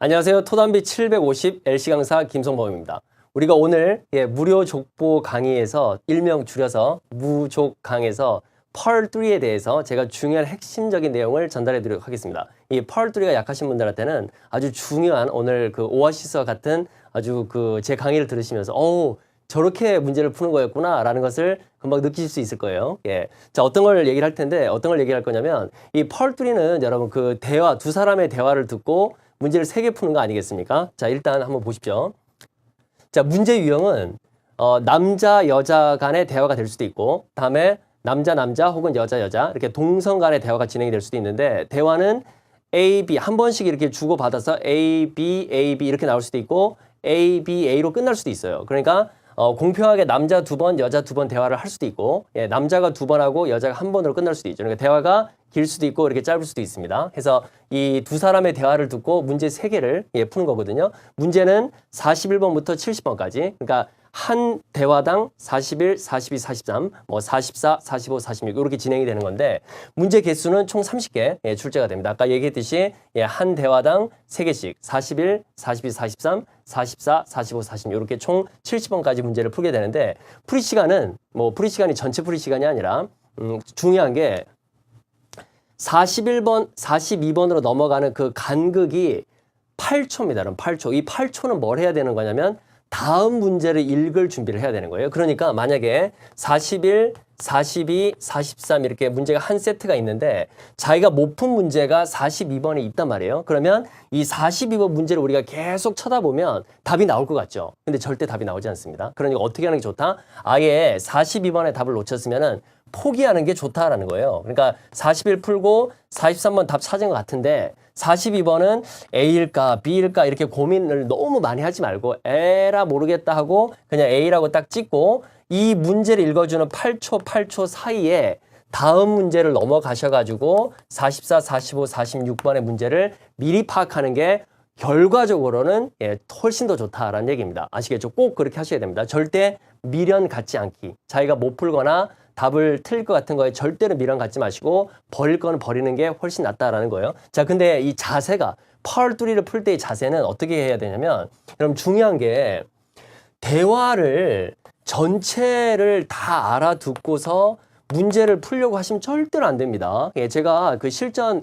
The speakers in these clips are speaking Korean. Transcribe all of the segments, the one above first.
안녕하세요. 토담비 750 LC 강사 김성범입니다. 우리가 오늘 무료 족보 강의에서 일명 줄여서 무족강에서 펄3에 대해서 제가 중요한 핵심적인 내용을 전달해 드리도록 하겠습니다. 이 펄3가 약하신 분들한테는 아주 중요한 오늘 그 오아시스와 같은 아주 제 강의를 들으시면서 저렇게 문제를 푸는 거였구나 라는 것을 금방 느끼실 수 있을 거예요. 자, 어떤 걸 얘기를 할 텐데 어떤 걸 얘기할 거냐면 이 펄3는 여러분 두 사람의 대화를 듣고 문제를 3개 푸는 거 아니겠습니까? 자, 일단 한번 보십시오. 자, 문제 유형은 남자, 여자 간의 대화가 될 수도 있고, 다음에 남자, 남자 혹은 여자, 여자 이렇게 동성 간의 대화가 진행이 될 수도 있는데, 대화는 A, B 한 번씩 이렇게 주고받아서 A, B, A, B 이렇게 나올 수도 있고, A, B, A로 끝날 수도 있어요. 그러니까 공평하게 남자 2번, 여자 2번 대화를 할 수도 있고, 남자가 2번 하고 여자가 1번으로 끝날 수도 있죠. 그러니까 대화가 길 수도 있고 이렇게 짧을 수도 있습니다. 그래서 이 두 사람의 대화를 듣고 문제 3개를 푸는 거거든요. 문제는 41번부터 70번까지. 그러니까 한 대화당 41, 42, 43, 44, 45, 46 이렇게 진행이 되는 건데 문제 개수는 총 30개 출제가 됩니다. 아까 얘기했듯이 한 대화당 3개씩 41, 42, 43, 44, 45, 46 이렇게 총 70번까지 문제를 풀게 되는데 풀이 시간은 풀이 시간이 전체 풀이 시간이 아니라 중요한 게 41번, 42번으로 넘어가는 그 간극이 8초입니다. 그럼 8초. 이 8초는 뭘 해야 되는 거냐면 다음 문제를 읽을 준비를 해야 되는 거예요. 그러니까 만약에 41, 42, 43 이렇게 문제가 한 세트가 있는데 자기가 못 푼 문제가 42번에 있단 말이에요. 그러면 이 42번 문제를 우리가 계속 쳐다보면 답이 나올 것 같죠. 근데 절대 답이 나오지 않습니다. 그러니까 어떻게 하는 게 좋다? 아예 42번의 답을 놓쳤으면은 포기하는 게 좋다라는 거예요. 그러니까 41 풀고 43번 답 찾은 것 같은데 42번은 A일까 B일까 이렇게 고민을 너무 많이 하지 말고 에라 모르겠다 하고 그냥 A라고 딱 찍고 이 문제를 읽어주는 8초 사이에 다음 문제를 넘어가셔가지고 44, 45, 46번의 문제를 미리 파악하는 게 결과적으로는 훨씬 더 좋다라는 얘기입니다. 아시겠죠? 꼭 그렇게 하셔야 됩니다. 절대 미련 갖지 않기. 자기가 못 풀거나 답을 틀릴 것 같은 거에 절대로 미련 갖지 마시고 버릴 거는 버리는 게 훨씬 낫다라는 거예요. 자, 근데 이 자세가 펄3를 풀 때의 자세는 어떻게 해야 되냐면 여러분 중요한 게 대화를 전체를 다 알아듣고서 문제를 풀려고 하시면 절대로 안 됩니다. 제가 실전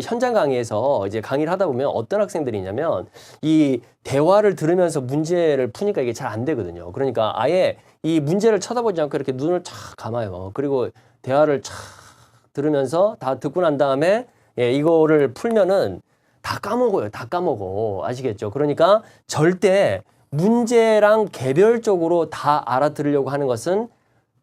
현장 강의에서 이제 강의를 하다 보면 어떤 학생들이 있냐면 이 대화를 들으면서 문제를 푸니까 이게 잘 안 되거든요. 그러니까 아예 이 문제를 쳐다보지 않고 이렇게 눈을 촥 감아요. 그리고 대화를 촥 들으면서 다 듣고 난 다음에 이거를 풀면은 다 까먹어요. 다 까먹어. 아시겠죠? 그러니까 절대 문제랑 개별적으로 다 알아들으려고 하는 것은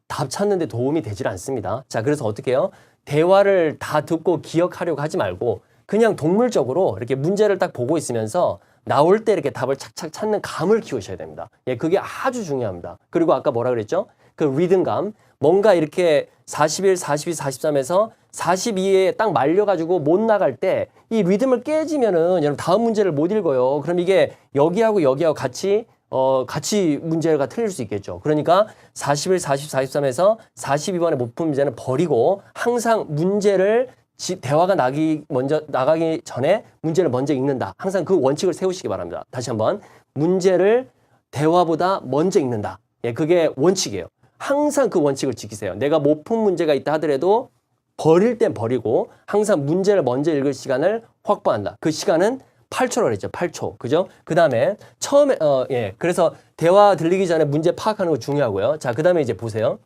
답 찾는 데 도움이 되질 않습니다. 자, 그래서 어떻게 해요? 대화를 다 듣고 기억하려고 하지 말고 그냥 동물적으로 이렇게 문제를 딱 보고 있으면서 나올 때 이렇게 답을 착착 찾는 감을 키우셔야 됩니다. 그게 아주 중요합니다. 그리고 아까 뭐라 그랬죠? 그 리듬감. 뭔가 이렇게 41, 42, 43에서 42에 딱 말려가지고 못 나갈 때 이 리듬을 깨지면은 여러분 다음 문제를 못 읽어요. 그럼 이게 여기하고 여기하고 같이 문제가 틀릴 수 있겠죠. 그러니까 41, 40, 43에서 42번에 못 푼 문제는 버리고 항상 문제를 대화가 나가기 전에 문제를 먼저 읽는다. 항상 그 원칙을 세우시기 바랍니다. 다시 한번 문제를 대화보다 먼저 읽는다. 그게 원칙이에요. 항상 그 원칙을 지키세요. 내가 못 푼 문제가 있다 하더라도 버릴 땐 버리고 항상 문제를 먼저 읽을 시간을 확보한다. 그 시간은 8초라고 그랬죠. 8초. 그죠? 그 다음에 처음에, 그래서 대화 들리기 전에 문제 파악하는 거 중요하고요. 자, 그 다음에 이제 보세요.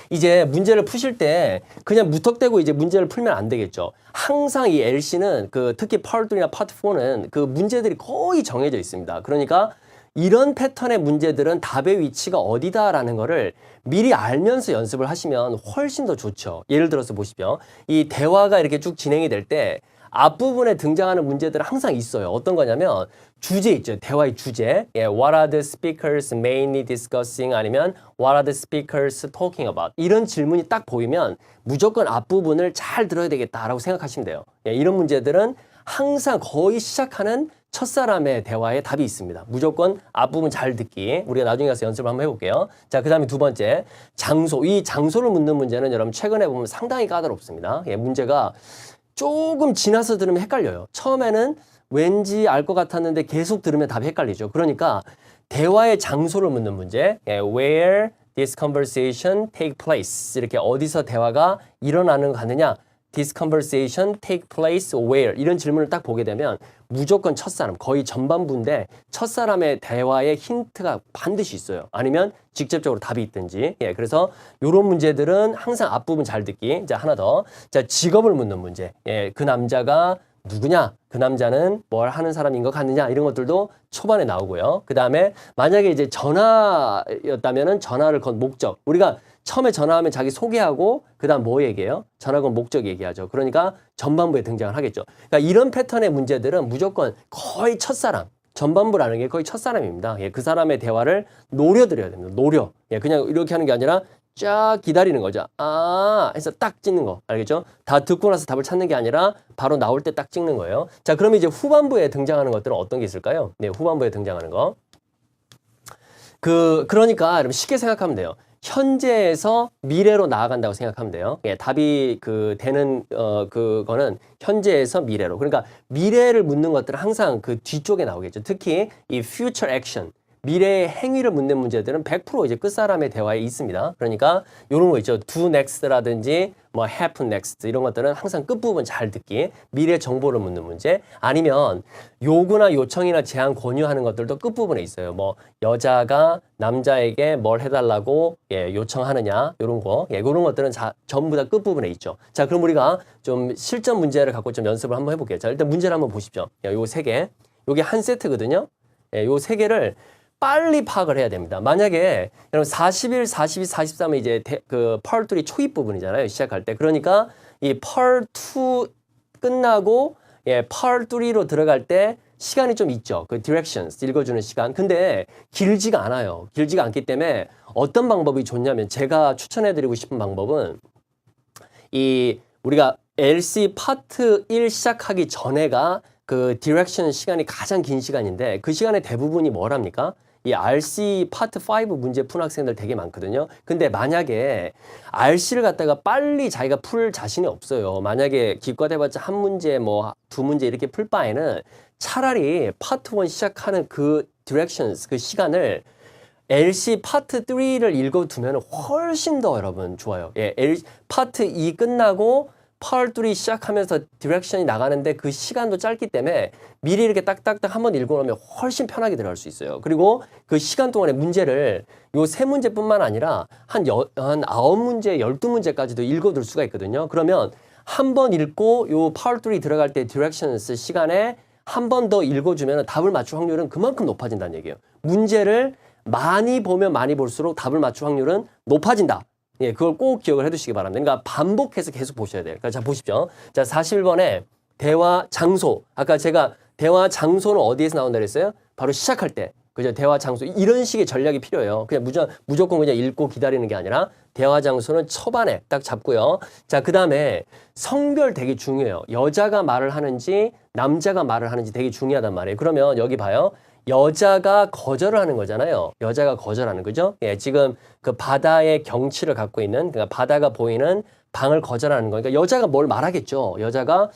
이제 문제를 푸실 때 그냥 무턱대고 이제 문제를 풀면 안 되겠죠. 항상 이 LC는 특히 펄3나 파트 4는 그 문제들이 거의 정해져 있습니다. 그러니까 이런 패턴의 문제들은 답의 위치가 어디다라는 거를 미리 알면서 연습을 하시면 훨씬 더 좋죠. 예를 들어서 보시죠. 이 대화가 이렇게 쭉 진행이 될 때 앞부분에 등장하는 문제들은 항상 있어요. 어떤 거냐면 주제 있죠. 대화의 주제. What are the speakers mainly discussing? 아니면 What are the speakers talking about? 이런 질문이 딱 보이면 무조건 앞부분을 잘 들어야 되겠다라고 생각하시면 돼요. 이런 문제들은 항상 거의 시작하는 첫사람의 대화에 답이 있습니다. 무조건 앞부분 잘 듣기. 우리가 나중에 가서 연습을 한번 해볼게요. 자, 그 다음에 두 번째, 장소. 이 장소를 묻는 문제는 여러분 최근에 보면 상당히 까다롭습니다. 문제가 조금 지나서 들으면 헷갈려요. 처음에는 왠지 알 것 같았는데 계속 들으면 답이 헷갈리죠. 그러니까 대화의 장소를 묻는 문제. 예, where this conversation take place. 이렇게 어디서 대화가 일어나는 거 같느냐. This conversation take place where. 이런 질문을 딱 보게 되면 무조건 첫사람, 거의 전반부인데 첫사람의 대화에 힌트가 반드시 있어요. 아니면 직접적으로 답이 있든지. 예, 그래서 이런 문제들은 항상 앞부분 잘 듣기. 자, 하나 더. 자, 직업을 묻는 문제. 예, 그 남자가 누구냐? 그 남자는 뭘 하는 사람인 것 같느냐? 이런 것들도 초반에 나오고요. 그 다음에 만약에 이제 전화였다면은 전화를 건 목적. 우리가 처음에 전화하면 자기 소개하고 그 다음 뭐 얘기해요? 전화 건 목적 얘기하죠. 그러니까 전반부에 등장을 하겠죠. 그러니까 이런 패턴의 문제들은 무조건 거의 첫사람. 전반부라는 게 거의 첫사람입니다. 예, 그 사람의 대화를 노려드려야 됩니다. 노려. 예, 그냥 이렇게 하는 게 아니라 쫙 기다리는 거죠. 아, 해서 딱 찍는 거. 알겠죠? 다 듣고 나서 답을 찾는 게 아니라 바로 나올 때 딱 찍는 거예요. 자, 그러면 이제 후반부에 등장하는 것들은 어떤 게 있을까요? 네, 후반부에 등장하는 거. 그러니까 여러분 쉽게 생각하면 돼요. 현재에서 미래로 나아간다고 생각하면 돼요. 예, 답이 그거는 현재에서 미래로. 그러니까 미래를 묻는 것들은 항상 그 뒤쪽에 나오겠죠. 특히 이 future action. 미래의 행위를 묻는 문제들은 100% 이제 끝사람의 대화에 있습니다. 그러니까 이런 거 있죠. do next라든지 뭐 happen next 이런 것들은 항상 끝부분 잘 듣기. 미래 정보를 묻는 문제. 아니면 요구나 요청이나 제안 권유하는 것들도 끝부분에 있어요. 뭐 여자가 남자에게 뭘 해달라고 요청하느냐 이런 거. 이런 것들은 전부 다 끝부분에 있죠. 자, 그럼 우리가 좀 실전 문제를 갖고 좀 연습을 한번 해볼게요. 자, 일단 문제를 한번 보십시오. 요 세 개. 요게 한 세트거든요. 요 세 개를 빨리 파악을 해야 됩니다. 만약에 여러분 41, 42, 43은 이제 그 펄 3 초입 부분이잖아요. 시작할 때. 그러니까 이 펄 2 끝나고 펄 3로 들어갈 때 시간이 좀 있죠. 그 directions 읽어주는 시간. 근데 길지가 않아요. 길지가 않기 때문에 어떤 방법이 좋냐면 제가 추천해드리고 싶은 방법은 이 우리가 LC 파트 1 시작하기 전에가 그 디렉션 시간이 가장 긴 시간인데 그 시간에 대부분이 뭐랍니까? 이 RC 파트 5 문제 푼 학생들 되게 많거든요. 근데 만약에 RC를 갖다가 빨리 자기가 풀 자신이 없어요. 만약에 기껏해봤자 한 문제 뭐 두 문제 이렇게 풀 바에는 차라리 파트 1 시작하는 그 디렉션스 그 시간을 LC 파트 3를 읽어두면 훨씬 더 여러분 좋아요. 예, 파트 2 끝나고 펄 3 시작하면서 디렉션이 나가는데 그 시간도 짧기 때문에 미리 이렇게 딱딱딱 한번 읽어놓으면 훨씬 편하게 들어갈 수 있어요. 그리고 그 시간 동안에 문제를 요 세 문제뿐만 아니라 한 9문제, 12문제까지도 읽어둘 수가 있거든요. 그러면 한 번 읽고 요 펄 3 들어갈 때 디렉션스 시간에 한 번 더 읽어주면 답을 맞출 확률은 그만큼 높아진다는 얘기예요. 문제를 많이 보면 많이 볼수록 답을 맞출 확률은 높아진다. 예, 그걸 꼭 기억을 해두시기 바랍니다. 그러니까 반복해서 계속 보셔야 돼요. 그러니까 자, 보십시오. 자, 41번에 대화 장소. 아까 제가 대화 장소는 어디에서 나온다 그랬어요? 바로 시작할 때. 그죠? 대화 장소. 이런 식의 전략이 필요해요. 그냥 무조건 그냥 읽고 기다리는 게 아니라 대화 장소는 초반에 딱 잡고요. 자, 그 다음에 성별 되게 중요해요. 여자가 말을 하는지 남자가 말을 하는지 되게 중요하단 말이에요. 그러면 여기 봐요. 여자가 거절을 하는 거잖아요. 여자가 거절하는 거죠. 예, 지금 그 바다의 경치를 갖고 있는, 그러니까 바다가 보이는 방을 거절하는 거니까 여자가 뭘 말하겠죠. 여자가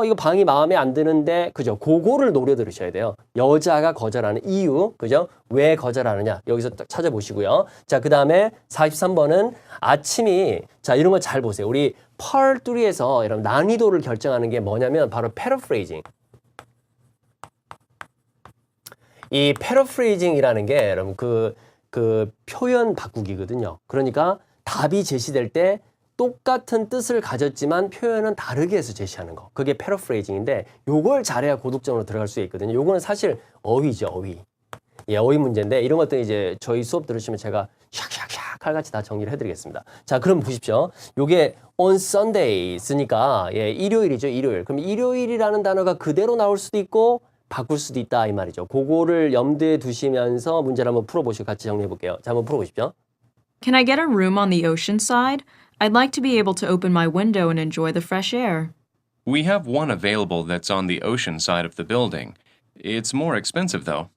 이거 방이 마음에 안 드는데, 그죠? 그거를 노려 들으셔야 돼요. 여자가 거절하는 이유, 그죠? 왜 거절하느냐? 여기서 딱 찾아보시고요. 자, 그 다음에 43번은 아침이, 자, 이런 거 잘 보세요. 우리 펄 3에서 여러분 난이도를 결정하는 게 뭐냐면 바로 paraphrasing. 이 패러프레이징이라는 게 여러분 그 표현 바꾸기거든요. 그러니까 답이 제시될 때 똑같은 뜻을 가졌지만 표현은 다르게 해서 제시하는 거. 그게 패러프레이징인데 요걸 잘해야 고득점으로 들어갈 수 있거든요. 요거는 사실 어휘죠, 어휘. 예, 어휘 문제인데 이런 것들 이제 저희 수업 들으시면 제가 샥샥샥 칼같이 다 정리를 해드리겠습니다. 자, 그럼 보십시오. 요게 on Sunday 쓰니까 예, 일요일이죠, 일요일. 그럼 일요일이라는 단어가 그대로 나올 수도 있고 바꿀 수도 있다 이 말이죠. 그거를 염두에 두시면서 문제를 한번 풀어보시고 같이 정리해 볼게요. 자, 한번 풀어보십시오. Can I get a room on the ocean side? I'd like to be able to open my window and enjoy the fresh air. We have one available that's on the ocean side of the building. It's more expensive, though.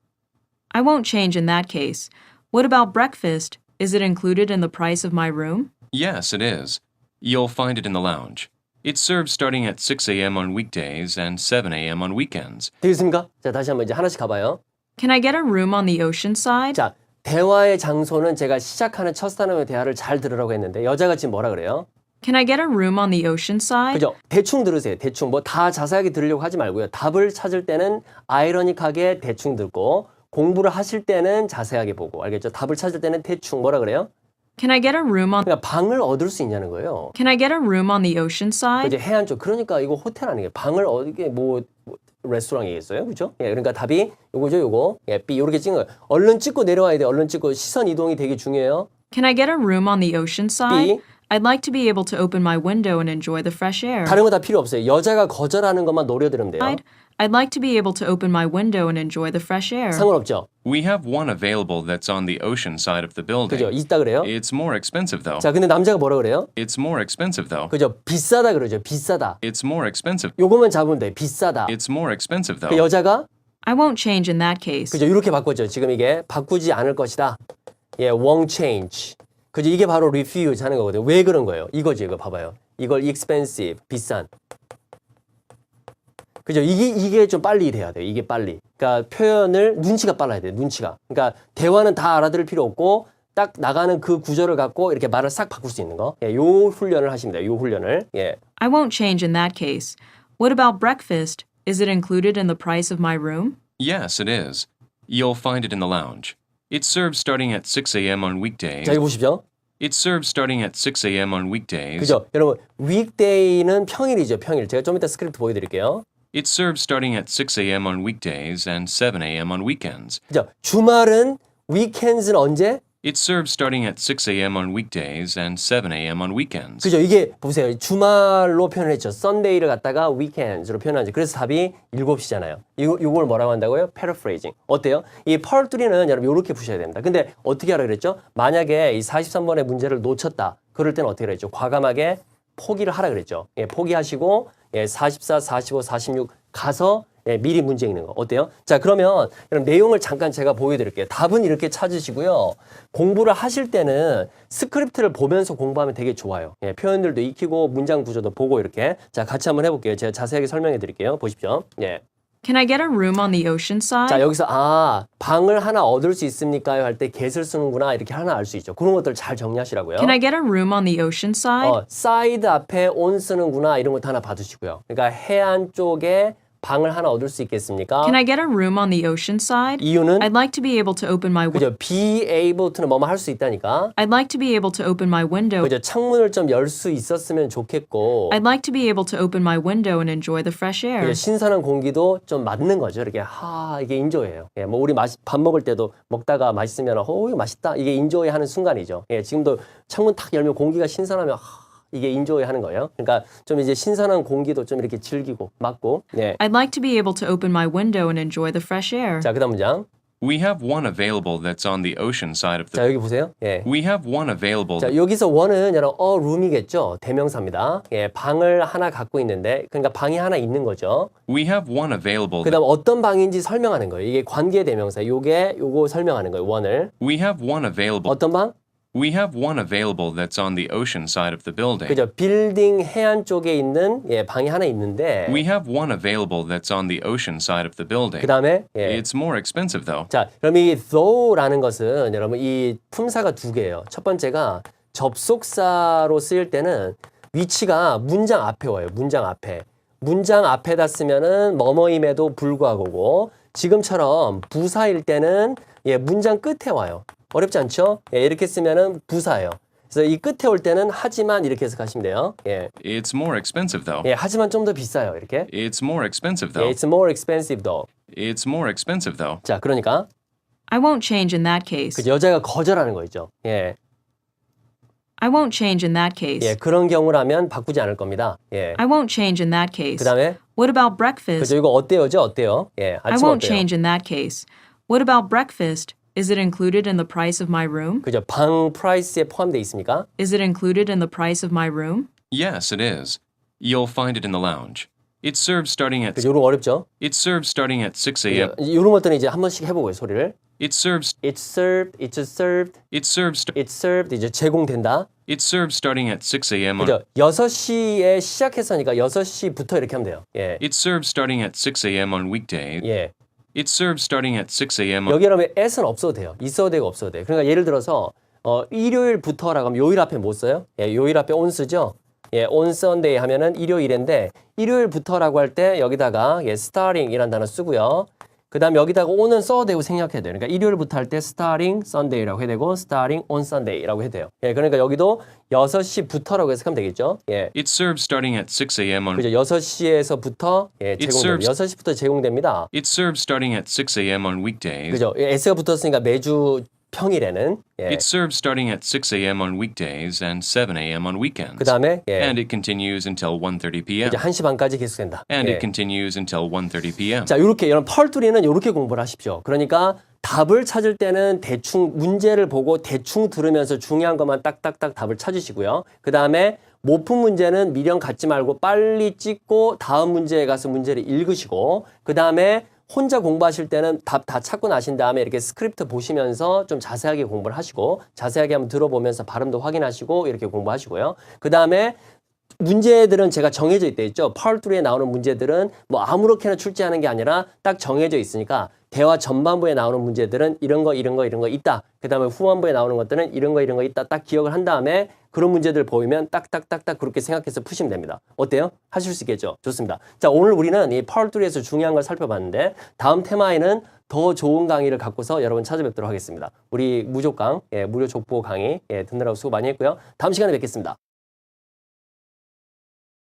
I won't change in that case. What about breakfast? Is it included in the price of my room? Yes, it is. You'll find it in the lounge. It's served starting at 6 a.m. on weekdays and 7 a.m. on weekends. 되겠습니까? 자, 다시 한번 이제 하나씩 가봐요. Can I get a room on the ocean side? 자, 대화의 장소는 제가 시작하는 첫 사람의 대화를 잘 들으라고 했는데 여자가 지금 뭐라 그래요? Can I get a room on the ocean side? 그죠? 대충 들으세요. 대충 뭐 다 자세하게 들으려고 하지 말고요. 답을 찾을 때는 아이러니하게 대충 듣고 공부를 하실 때는 자세하게 보고 알겠죠? 답을 찾을 때는 대충 뭐라 그래요? Can I get a room on 그러니까 방을 얻을 수 있냐는 거예요. Can I get a room on the ocean side? 이제 해안 쪽. 그러니까 이거 호텔 아니에요. 방을 어디게 뭐 레스토랑이겠어요, 그렇죠? 예, 그러니까 답이 요거죠, 요거. 예, B 이렇게 찍은 거예요. 얼른 찍고 내려와야 돼. 얼른 찍고 시선 이동이 되게 중요해요. Can I get a room on the ocean side? B. I'd like to be able to open my window and enjoy the fresh air. 다른 거 다 필요 없어요. 여자가 거절하는 것만 노려들으면 돼요. I'd like to be able to open my window and enjoy the fresh air. 상관없죠. We have one available that's on the ocean side of the building. 그죠? 있다 그래요. It's more expensive though. 자, 근데 남자가 뭐라 그래요? It's more expensive though. 그죠? 비싸다 그러죠. 비싸다. It's more expensive. 요거만 잡으면 돼. 비싸다. It's more expensive 그 though. 여자가 I won't change in that case. 그죠? 이렇게 바꿨죠. 지금 이게 바꾸지 않을 것이다. 예, won't change. 그죠? 이게 바로 refuse 하는 거거든요. 왜 그런 거예요? 이거죠. 이거 봐봐요. 이걸 expensive, 비싼. 그죠? 이게 좀 빨리 돼야 돼요. 이게 빨리. 그러니까 표현을 눈치가 빨라야 돼요. 눈치가. 그러니까 대화는 다 알아들을 필요 없고 딱 나가는 그 구조를 갖고 이렇게 말을 싹 바꿀 수 있는 거. 예, 요 훈련을 하시면 돼요. 요 훈련을. 예. I won't change in that case. What about breakfast? Is it included in the price of my room? Yes, it is. You'll find it in the lounge. It's served starting at 6 a.m. on weekdays. 자, 이거 보십시오. It's served starting at 6 a.m. on weekdays. 그죠? 여러분, weekday는 평일이죠. 평일. 제가 좀 이따 스크립트 보여드릴게요. It's served starting at 6 a.m. on weekdays and 7 a.m. on weekends. 그죠? 주말은 weekends는 언제? It's served starting at 6 a.m. on weekdays and 7 a.m. on weekends. 그죠? 이게 보세요. 주말로 표현했죠. Sunday를 갖다가 weekends로 표현하죠. 그래서 답이 7시잖아요. 이걸 뭐라고 한다고요? paraphrasing. 어때요? 이 part 3는 여러분 이렇게 푸셔야 됩니다. 근데 어떻게 하라 그랬죠? 만약에 이 43번의 문제를 놓쳤다. 그럴 때는 어떻게 그랬죠? 과감하게 포기를 하라 그랬죠. 예, 포기하시고 44, 45, 46 가서 미리 문제 읽는 거 어때요? 자, 그러면 여러분 내용을 잠깐 제가 보여드릴게요. 답은 이렇게 찾으시고요. 공부를 하실 때는 스크립트를 보면서 공부하면 되게 좋아요. 예, 표현들도 익히고 문장 구조도 보고 이렇게. 자, 같이 한번 해볼게요. 제가 자세하게 설명해 드릴게요. 보십시오. 예. Can I get a room on the ocean side? 자, 여기서 방을 하나 얻을 수 있습니까요? 할 때 get을 쓰는구나 이렇게 하나 알 수 있죠. 그런 것들 잘 정리하시라고요. Can I get a room on the ocean side? side 앞에 on 쓰는구나 이런 것도 하나 봐두시고요. 그러니까 해안 쪽에 방을 하나 얻을 수 있겠습니까? Can I get a room on the ocean side? 이유는 I'd like to be able to open my 그죠? be able to는 뭐뭐 할 수 있다니까. I'd like to be able to open my window. 그죠? 창문을 좀 열 수 있었으면 좋겠고. I'd like to be able to open my window and enjoy the fresh air. 그죠? 신선한 공기도 좀 맞는 거죠. 이렇게 이게 인조예요. 예, 뭐 우리 밥 먹을 때도 먹다가 맛있으면 이거 맛있다. 이게 인조이 하는 순간이죠. 예, 지금도 창문 탁 열면 공기가 신선하면 이게 인조이 하는 거예요. 그러니까 좀 이제 신선한 공기도 좀 이렇게 즐기고 맞고. 예. I'd like to be able to open my window and enjoy the fresh air. 자, 그다음 문장. We have one available that's on the ocean side of the. 자, 여기 보세요. 예. We have one available. 자, 여기서 one은 여러분 room이겠죠. 대명사입니다. 예, 방을 하나 갖고 있는데 그러니까 방이 하나 있는 거죠. We have one available. 그다음 어떤 방인지 설명하는 거예요. 이게 관계 대명사. 요거 설명하는 거예요. one을. We have one available. 어떤 방? We have one available that's on the ocean side of the building. 그죠. 빌딩 해안 쪽에 있는 방이 하나 있는데 We have one available that's on the ocean side of the building. 그다음에 It's more expensive though. 자, 그럼 이 though라는 것은 여러분 이 품사가 두 개예요. 첫 번째가 접속사로 쓰일 때는 위치가 문장 앞에 와요. 문장 앞에. 문장 앞에다 쓰면은 뭐뭐임에도 불구하고고 지금처럼 부사일 때는 문장 끝에 와요. 어렵지 않죠? 예, 이렇게 쓰면은 부사예요. 그래서 이 끝에 올 때는 하지만 이렇게 해서 가시면 돼요. 예. It's more expensive though. 예, 하지만 좀 더 비싸요. 이렇게. It's more expensive 예, though. it's more expensive though. It's more expensive though. 자, 그러니까 I won't change in that case. 그 여자가 거절하는 거 있죠. 예. I won't change in that case. 예, 그런 경우라면 바꾸지 않을 겁니다. 예. I won't change in that case. 그다음에 What about breakfast? 그죠? 이거 어때요죠? 어때요? 예, I 아침 won't 어때요? change in that case. What about breakfast? Is it included in the price of my room? 그죠? 방 프라이스에 포함되어 있습니까? Is it included in the price of my room? Yes, it is. You'll find it in the lounge. It's served starting at. 그죠? 요런 거 어렵죠? It's served starting at 6 a.m. 이런 것들은 이제 한 번씩 해보고요, 소리를. It's served. It's served, it's served, It's served. it's served 이제 제공된다. It serves starting at 6 a.m. on 그죠? 6시에 시작했으니까 6시부터 이렇게 하면 돼요. 예. It serves starting at 6 a.m. on weekdays. 예. It serves starting at 6 a.m. on 여기 그러면 at은 없어도 돼요. 있어도 되고 없어도 돼요. 그러니까 예를 들어서 일요일부터라고 하면 요일 앞에 뭐 써요? 예, 요일 앞에 on 쓰죠? 예, on Sunday 하면은 일요일인데 일요일부터라고 할 때 여기다가 예, starting이라는 단어 쓰고요. 그 다음 여기다가 on은 써도 되고 생략해야 돼요. 그러니까 일요일부터 할 때 starting Sunday라고 해야 되고 starting on Sunday라고 해야 돼요. 예, 그러니까 여기도 6시부터라고 해석하면 되겠죠? 예. It serves starting at 6 a.m. on 그죠? 6시에서부터 예, serves- 제공됩니다. 6시부터 제공됩니다. It serves starting at 6 a.m. on weekdays. 그죠? 예, S가 붙었으니까 매주 평일에는 예. It serves starting at 6 a.m. on weekdays and 7 a.m. on weekends. 그 다음에 예. And it continues until 1:30 p.m. 이제 1시 반까지 계속된다. And 예. it continues until 1:30 p.m. 자, 요렇게 여러분 펄뚜리는 요렇게 공부를 하십시오. 그러니까 답을 찾을 때는 대충 문제를 보고 대충 들으면서 중요한 것만 딱딱딱 답을 찾으시고요. 그다음에 못 푼 문제는 미련 갖지 말고 빨리 찍고 다음 문제에 가서 문제를 읽으시고 그다음에 혼자 공부하실 때는 답 다 찾고 나신 다음에 이렇게 스크립트 보시면서 좀 자세하게 공부를 하시고 자세하게 한번 들어보면서 발음도 확인하시고 이렇게 공부하시고요. 그다음에 문제들은 제가 정해져 있다 했죠. 펄2에 나오는 문제들은 뭐 아무렇게나 출제하는 게 아니라 딱 정해져 있으니까 대화 전반부에 나오는 문제들은 이런 거 있다. 그 다음에 후반부에 나오는 것들은 이런 거 있다. 딱 기억을 한 다음에 그런 문제들 보이면 딱딱딱딱 그렇게 생각해서 푸시면 됩니다. 어때요? 하실 수 있겠죠? 좋습니다. 자, 오늘 우리는 이 펄2에서 중요한 걸 살펴봤는데 다음 테마에는 더 좋은 강의를 갖고서 여러분 찾아뵙도록 하겠습니다. 우리 무조강, 예, 무료 족보 강의 듣느라고 수고 많이 했고요. 다음 시간에 뵙겠습니다.